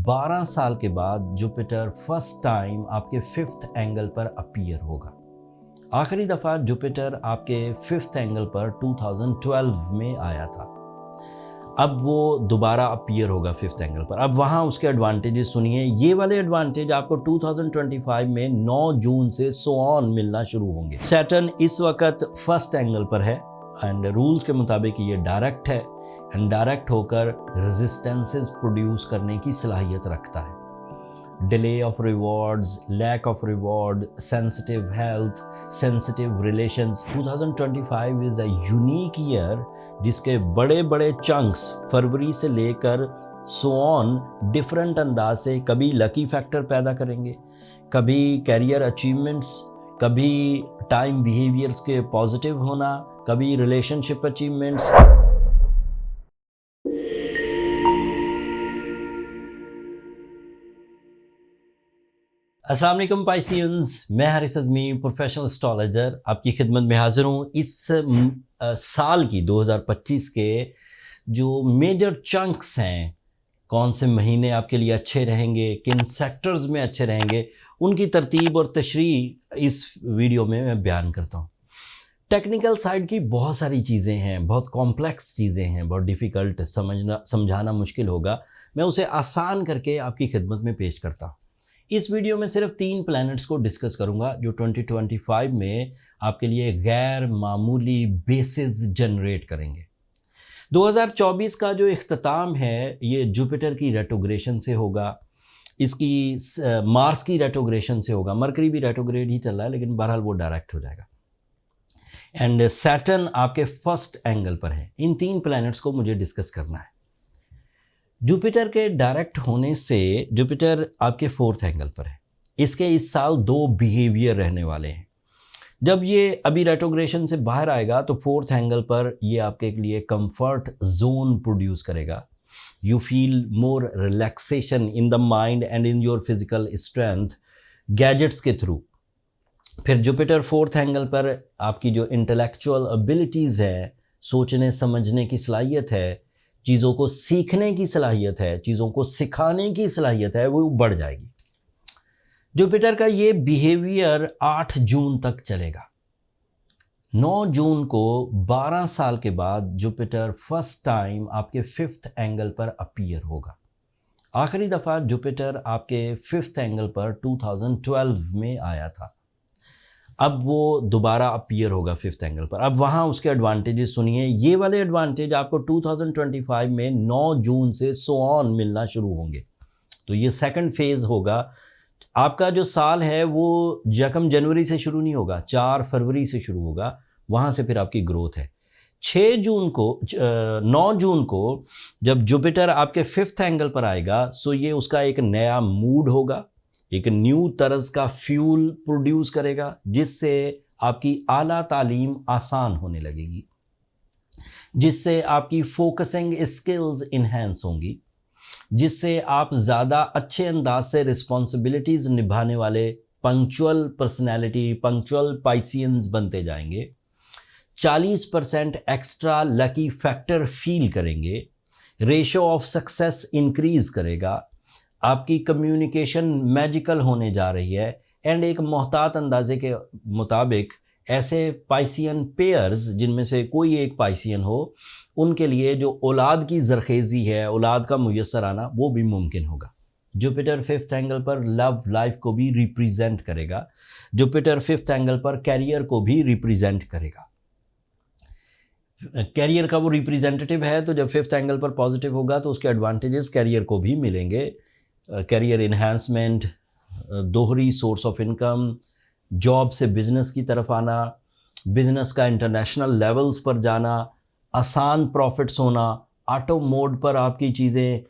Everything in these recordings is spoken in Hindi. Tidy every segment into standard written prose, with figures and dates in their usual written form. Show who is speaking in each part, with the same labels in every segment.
Speaker 1: 12 साल के बाद जुपिटर फर्स्ट टाइम आपके 5th एंगल पर अपीयर होगा। आखिरी दफ़ा जुपिटर आपके 5th एंगल पर 2012 में आया था। अब वो दोबारा अपीयर होगा 5th एंगल पर। अब वहाँ उसके एडवांटेजेस सुनिए। ये वाले एडवांटेज आपको 2025 में 9 जून से सो ऑन मिलना शुरू होंगे। सैटर्न इस वक्त फर्स्ट एंगल पर है एंड रूल्स के मुताबिक ये डायरेक्ट है एंड डायरेक्ट होकर रेजिस्टेंसेस प्रोड्यूस करने की सलाहियत रखता है। Delay of rewards, lack of reward, sensitive health, sensitive relations. 2025 is a unique year जिसके बड़े बड़े चंक्स फरवरी से लेकर सो ऑन डिफरेंट अंदाज से कभी लकी फैक्टर पैदा करेंगे, कभी कैरियर अचीवमेंट्स, कभी टाइम बिहेवियर्स के पॉजिटिव होना, कभी रिलेशनशिप अचीवमेंट्स। अस्सलाम वालेकुम पाइसियंस, मैं हारिस अज़मी प्रोफेशनल एस्ट्रोलॉजर आपकी खिदमत में हाजिर हूँ। इस साल की 2025 के जो मेजर चंक्स हैं, कौन से महीने आपके लिए अच्छे रहेंगे, किन सेक्टर्स में अच्छे रहेंगे, उनकी तरतीब और तशरीह इस वीडियो में मैं बयान करता हूँ। टेक्निकल साइड की बहुत सारी चीज़ें हैं, बहुत कॉम्प्लेक्स चीज़ें हैं, बहुत डिफ़िकल्ट समझाना मुश्किल होगा। मैं उसे आसान करके आपकी खिदमत में पेश करता हूँ। इस वीडियो में सिर्फ 3 प्लैनेट्स को डिस्कस करूंगा जो 2025 में आपके लिए गैर मामूली बेसिस जनरेट करेंगे। 2024 का जो इख्तिताम है ये जुपिटर की रेट्रोग्रेशन से होगा, इसकी मार्स की रेट्रोग्रेशन से होगा। मरकरी भी रेट्रोग्रेड ही चल रहा है लेकिन बहरहाल वो डायरेक्ट हो जाएगा। एंड सैटर्न आपके फर्स्ट एंगल पर है। इन 3 प्लैनेट्स को मुझे डिस्कस करना है। जुपिटर के डायरेक्ट होने से जुपिटर आपके 4th एंगल पर है। इसके इस साल 2 बिहेवियर रहने वाले हैं। जब ये अभी रेट्रोग्रेशन से बाहर आएगा तो 4th एंगल पर ये आपके लिए कंफर्ट जोन प्रोड्यूस करेगा। You feel more relaxation in the mind and in your physical strength gadgets के थ्रू। फिर जुपिटर 4th एंगल पर आपकी जो इंटेलेक्चुअल एबिलिटीज़ है, सोचने समझने की सलाहियत है, चीज़ों को सीखने की सलाहियत है, चीज़ों को सिखाने की सलाहियत है, वो बढ़ जाएगी। जुपिटर का ये बिहेवियर 8 जून तक चलेगा। 9 जून को 12 साल के बाद जुपिटर फर्स्ट टाइम आपके 5th एंगल पर अपीयर होगा। आखिरी दफ़ा जुपिटर आपके 5th एंगल पर 2012 में आया था। अब वो दोबारा अपीयर होगा 5th एंगल पर। अब वहाँ उसके एडवांटेजेस सुनिए। ये वाले एडवांटेज आपको 2025 में 9 जून से सो ऑन मिलना शुरू होंगे। तो ये सेकंड फेज़ होगा। आपका जो साल है वो 1 जनवरी से शुरू नहीं होगा, 4 फरवरी से शुरू होगा। वहाँ से फिर आपकी ग्रोथ है। 9 जून को जब जुपिटर आपके 5th एंगल पर आएगा सो ये उसका एक नया मूड होगा, एक न्यू तरज का फ्यूल प्रोड्यूस करेगा जिससे आपकी आला तालीम आसान होने लगेगी, जिससे आपकी फोकसिंग स्किल्स इन्हेंस होंगी, जिससे आप ज़्यादा अच्छे अंदाज से रिस्पॉन्सिबिलिटीज़ निभाने वाले पंक्चुअल पर्सनैलिटी, पंक्चुअल पाइसियंस बनते जाएंगे। 40% एक्स्ट्रा लकी फैक्टर फील करेंगे। रेशो ऑफ सक्सेस इंक्रीज़ करेगा। आपकी कम्युनिकेशन मैजिकल होने जा रही है एंड एक मोहतात अंदाजे के मुताबिक ऐसे पाइसियन पेयर्स जिनमें से कोई एक पाइसियन हो, उनके लिए जो औलाद की ज़रखेज़ी है, औलाद का मुयस्सर आना, वो भी मुमकिन होगा। जुपिटर 5th एंगल पर लव लाइफ को भी रिप्रेजेंट करेगा। जुपिटर 5th एंगल पर कैरियर को भी रिप्रेजेंट करेगा। कैरियर का वो रिप्रेजेंटेटिव है तो जब 5th एंगल पर पॉजिटिव होगा तो उसके एडवांटेजेस कैरियर को भी मिलेंगे। कैरियर इन्हांसमेंट, दोहरी सोर्स ऑफ इनकम, जॉब से बिज़नेस की तरफ आना, बिज़नेस का इंटरनेशनल लेवल्स पर जाना, आसान प्रॉफिट्स होना, ऑटो मोड पर आपकी चीज़ें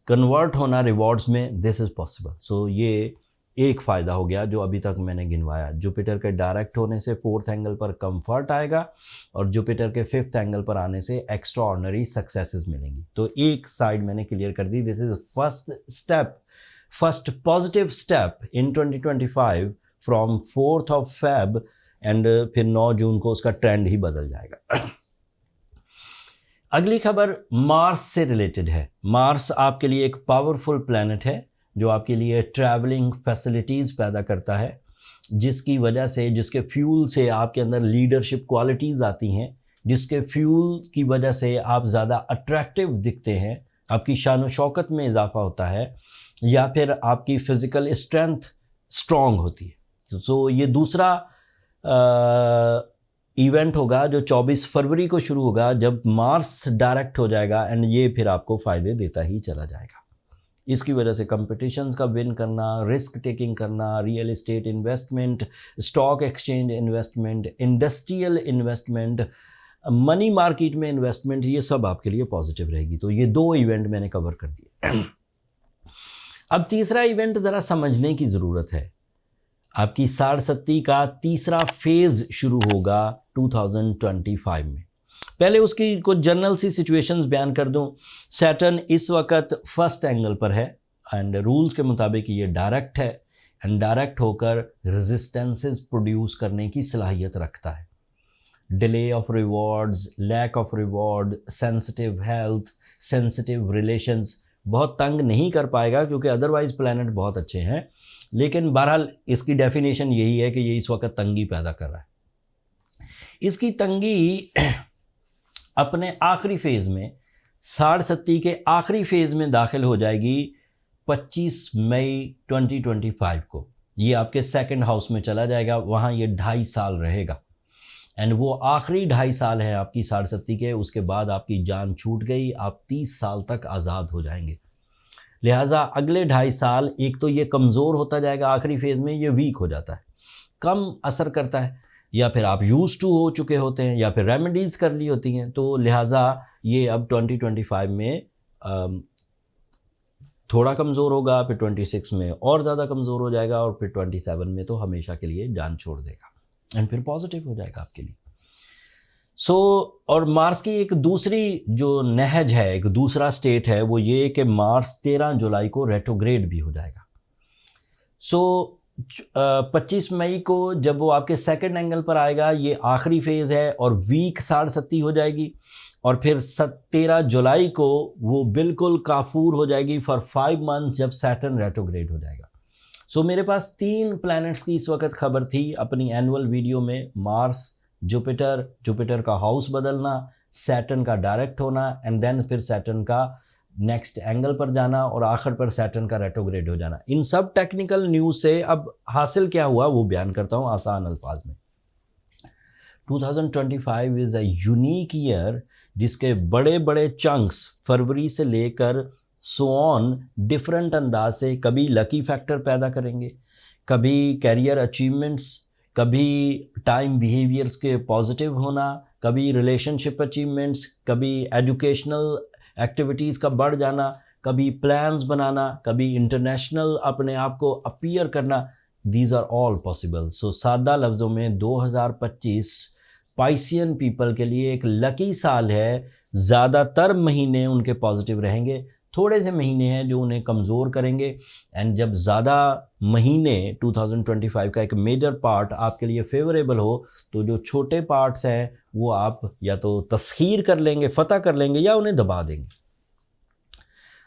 Speaker 1: कन्वर्ट होना रिवॉर्ड्स में, दिस इज़ पॉसिबल। सो ये एक फ़ायदा हो गया जो अभी तक मैंने गिनवाया। जुपिटर के डायरेक्ट होने से 4th एंगल पर कंफर्ट आएगा और जुपिटर के 5th एंगल पर आने से एक्स्ट्रा ऑर्डिनरी सक्सेसेस मिलेंगी। तो एक साइड मैंने क्लियर कर दी। This is first positive step in 2025 from 4th of Feb and फिर 9 जून को उसका ट्रेंड ही बदल जाएगा। अगली खबर मार्स से रिलेटेड है। मार्स आपके लिए एक पावरफुल प्लैनेट है जो आपके लिए ट्रैवलिंग फैसिलिटीज़ पैदा करता है, जिसकी वजह से, जिसके फ्यूल से आपके अंदर लीडरशिप क्वालिटीज़ आती हैं, जिसके फ्यूल की वजह से आप ज़्यादा अट्रैक्टिव दिखते हैं, आपकी शान व शौकत में इजाफा होता है, या फिर आपकी फ़िज़िकल स्ट्रेंथ स्ट्रॉन्ग होती है। तो ये दूसरा इवेंट होगा जो 24 फरवरी को शुरू होगा, जब मार्स डायरेक्ट हो जाएगा, एंड ये फिर आपको फ़ायदे देता ही चला जाएगा। इसकी वजह से कंपटीशंस का विन करना, रिस्क टेकिंग करना, real estate investment, stock exchange investment, industrial investment, money market में इन्वेस्टमेंट, ये सब आपके लिए पॉजिटिव रहेगी। तो ये 2 इवेंट मैंने कवर कर दिए। अब तीसरा इवेंट ज़रा समझने की ज़रूरत है। आपकी साढ़सत्ती का तीसरा फेज़ शुरू होगा 2025 में। पहले उसकी कुछ जनरल सी सिचुएशंस बयान कर दूं। सैटर्न इस वक्त फर्स्ट एंगल पर है, एंड रूल्स के मुताबिक ये डायरेक्ट है, एंड डायरेक्ट होकर रेजिस्टेंसेस प्रोड्यूस करने की सलाहियत रखता है। Delay of rewards, lack of reward, sensitive health, sensitive relations बहुत तंग नहीं कर पाएगा, क्योंकि अदरवाइज प्लैनेट बहुत अच्छे हैं, लेकिन बहरहाल इसकी डेफिनेशन यही है कि ये इस वक्त तंगी पैदा कर रहा है। इसकी तंगी अपने आखिरी फेज़ में, साढ़सत्ती के आखिरी फेज़ में दाखिल हो जाएगी 25 मई 2025 को। ये आपके सेकंड हाउस में चला जाएगा, वहाँ ये 2.5 साल रहेगा, एंड वो आखिरी 2.5 साल है आपकी साढ़सत्ती के। उसके बाद आपकी जान छूट गई, आप 30 साल तक आज़ाद हो जाएंगे। लिहाजा अगले 2.5 साल, एक तो ये कमज़ोर होता जाएगा, आखिरी फेज़ में ये वीक हो जाता है, कम असर करता है, या फिर आप यूज़ टू हो चुके होते हैं, या फिर रेमेडीज़ कर ली होती हैं। तो लिहाजा ये अब 2025 में थोड़ा कमज़ोर होगा, फिर 26 में और ज़्यादा कमज़ोर हो जाएगा, और फिर 27 में तो हमेशा के लिए जान छोड़ देगा, एंड फिर पॉजिटिव हो जाएगा आपके लिए। और मार्स की एक दूसरी जो नहज है, एक दूसरा स्टेट है, वो ये कि मार्स 13 जुलाई को रेट्रोग्रेड भी हो जाएगा। 25 मई को जब वो आपके सेकंड एंगल पर आएगा, ये आखिरी फेज़ है, और वीक साढ़सत्ती हो जाएगी, और फिर 13 जुलाई को वो बिल्कुल काफूर हो जाएगी फॉर 5 मंथ्स, जब सैटर्न रेट्रोग्रेड हो जाएगा। मेरे पास 3 प्लैनेट्स की इस वक्त खबर थी अपनी एनुअल वीडियो में। मार्स, जुपिटर का हाउस बदलना, सैटर्न का डायरेक्ट होना, एंड देन फिर सैटर्न का नेक्स्ट एंगल पर जाना, और आखिर पर सैटर्न का रेट्रोग्रेड हो जाना। इन सब टेक्निकल न्यूज़ से अब हासिल क्या हुआ वो बयान करता हूँ आसान अल्फाज में। 2025 इज़ अ यूनिक ईयर, जिसके बड़े बड़े चंक्स फरवरी से लेकर सो ऑन डिफरेंट अंदाज से कभी लकी फैक्टर पैदा करेंगे, कभी कैरियर अचीवमेंट्स, कभी टाइम बिहेवियर्स के पॉजिटिव होना, कभी रिलेशनशिप अचीवमेंट्स, कभी एजुकेशनल एक्टिविटीज़ का बढ़ जाना, कभी प्लान्स बनाना, कभी इंटरनेशनल अपने आप को अपीयर करना। These are all possible. सादा लफ्ज़ों में 2025 पाइसियन पीपल के लिए एक लकी साल है। ज़्यादातर महीने उनके पॉजिटिव रहेंगे, थोड़े से महीने हैं जो उन्हें कमज़ोर करेंगे, एंड जब ज़्यादा महीने 2025 का एक मेजर पार्ट आपके लिए फेवरेबल हो, तो जो छोटे पार्ट्स हैं वो आप या तो तस्खीर कर लेंगे, फ़तह कर लेंगे, या उन्हें दबा देंगे।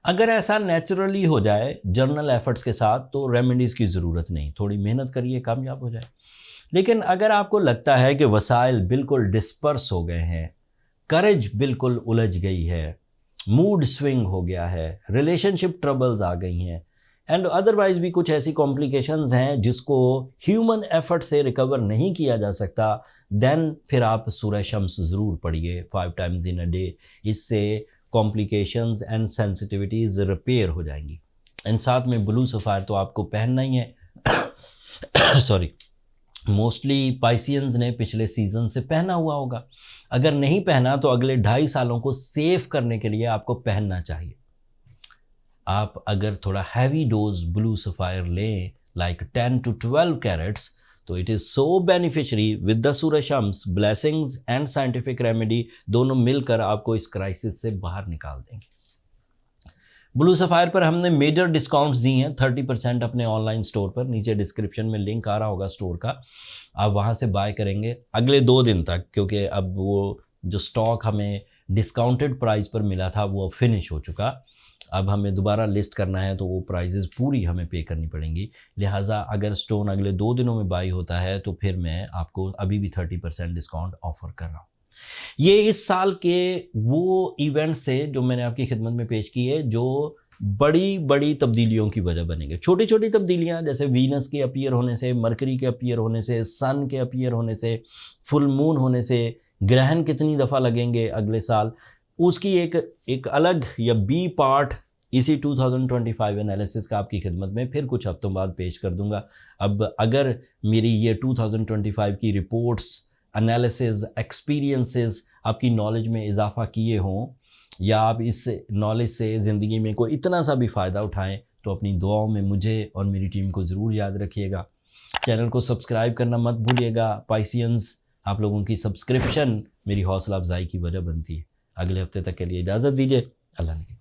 Speaker 1: अगर ऐसा नेचुरली हो जाए जर्नल एफर्ट्स के साथ, तो रेमेडीज़ की ज़रूरत नहीं, थोड़ी मेहनत करिए, कामयाब हो जाए। लेकिन अगर आपको लगता है कि वसाइल बिल्कुल डिस्पर्स हो गए हैं, करेज बिल्कुल उलझ गई है, मूड स्विंग हो गया है, रिलेशनशिप ट्रबल्स आ गई हैं, एंड अदरवाइज भी कुछ ऐसी कॉम्प्लिकेशंस हैं जिसको ह्यूमन एफर्ट से रिकवर नहीं किया जा सकता, देन फिर आप सूरह शम्स ज़रूर पढ़िए 5 टाइम्स इन अ डे। इससे कॉम्प्लिकेशंस एंड सेंसिटिविटीज़ रिपेयर हो जाएंगी। एंड साथ में ब्लू सफ़ायर तो आपको पहनना ही है। सॉरी, मोस्टली पाइसियंस ने पिछले सीज़न से पहना हुआ होगा। अगर नहीं पहना तो अगले 2.5 सालों को सेव करने के लिए आपको पहनना चाहिए। आप अगर थोड़ा हैवी डोज ब्लू सफ़ायर लें, लाइक 10 to 12 कैरेट्स, तो it is so beneficiary with the सूरह शम्स, ब्लेसिंग्स एंड साइंटिफिक रेमेडी, दोनों मिलकर आपको इस क्राइसिस से बाहर निकाल देंगे। ब्लू सफ़ायर पर हमने मेजर डिस्काउंट्स दी हैं 30% अपने ऑनलाइन स्टोर पर। नीचे डिस्क्रिप्शन में लिंक आ रहा होगा स्टोर का, आप वहाँ से बाय करेंगे अगले 2 दिन तक, क्योंकि अब वो जो स्टॉक हमें डिस्काउंटेड प्राइस पर मिला था वो अब फिनिश हो चुका। अब हमें दोबारा लिस्ट करना है तो वो प्राइजेज़ पूरी हमें पे करनी पड़ेंगी। लिहाजा अगर स्टोन अगले 2 दिनों में बाई होता है तो फिर मैं आपको अभी भी 30% डिस्काउंट ऑफ़र कर रहा हूँ। ये इस साल के वो इवेंट्स थे जो मैंने आपकी खिदमत में पेश किए, जो बड़ी बड़ी तब्दीलियों की वजह बनेंगे। छोटी छोटी तब्दीलियाँ जैसे वीनस के अपीयर होने से, मरकरी के अपीयर होने से, सन के अपीयर होने से, फुल मून होने से, ग्रहण कितनी दफ़ा लगेंगे अगले साल, उसकी एक अलग या बी पार्ट इसी 2025 एनालिसिस का आपकी खिदमत में फिर कुछ हफ्तों बाद पेश कर दूंगा। अब अगर मेरी ये 2025 की रिपोर्ट्स, एनालिसिस, एक्सपीरियंसेस आपकी नॉलेज में इजाफ़ा किए हों या आप इस नॉलेज से ज़िंदगी में कोई इतना सा भी फ़ायदा उठाएं तो अपनी दुआओं में मुझे और मेरी टीम को ज़रूर याद रखिएगा। चैनल को सब्सक्राइब करना मत भूलिएगा। पाइसियंस, आप लोगों की सब्सक्रिप्शन मेरी हौसला अफजाई की वजह बनती है। अगले हफ्ते तक के लिए इजाज़त दीजिए। अल्लाह ने